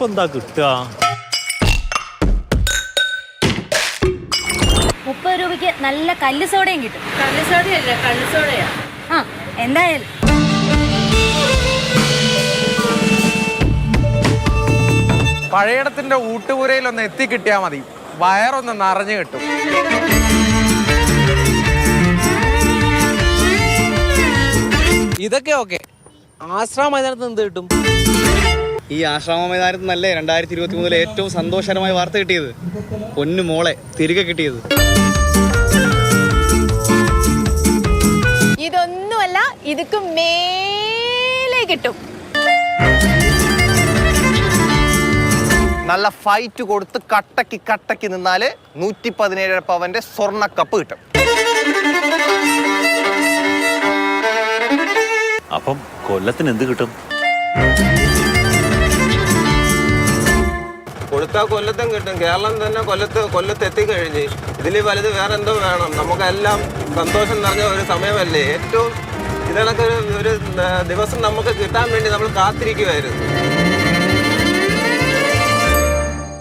ഇപ്പൊ എന്താ കിട്ടുക? 30 രൂപയ്ക്ക് നല്ല കല്ല് സോഡയും കിട്ടും. കല്ല് സോഡയല്ല, കള്ള് സോഡയാ. ആ എന്തായാലും പഴയിടത്തിന്റെ ഊട്ടുപുരയിലൊന്ന് എത്തിക്കിട്ടിയാൽ മതി, വയറൊന്ന് നിറഞ്ഞു കിട്ടും. ഇതൊക്കെ ഓക്കെ. ആശ്രമ മൈതാനത്ത് എന്ത് കിട്ടും? ഈ ആശ്രമ മൈതാനത്ത് നല്ല 2023 ഏറ്റവും സന്തോഷകരമായ വാർത്ത കിട്ടിയത്. പൊന്നു മോളെ തിരികെ കിട്ടിയത്. ഇതൊന്നുമല്ല, ഇതൊക്കെ മേലെ കിട്ടും. നല്ല ഫൈറ്റ് കൊടുത്ത് കട്ടക്ക് നിന്നാല് 117 പവന്റെ സ്വർണ്ണക്കപ്പ് കിട്ടും. അപ്പം കൊല്ലത്തിന് എന്ത് കിട്ടും? കൊടുത്താൽ കൊല്ലത്തും കിട്ടും. കേരളം തന്നെ കൊല്ലത്ത് എത്തിക്കഴിഞ്ഞ് ഇതിൽ വലുത് വേറെ എന്തോ വേണം? നമുക്കെല്ലാം സന്തോഷം നിറഞ്ഞ ഒരു സമയമല്ലേ? ഏറ്റവും ഇതിനൊക്കെ ഒരു ദിവസം നമുക്ക് കിട്ടാൻ വേണ്ടി നമ്മൾ കാത്തിരിക്കുമായിരുന്നു.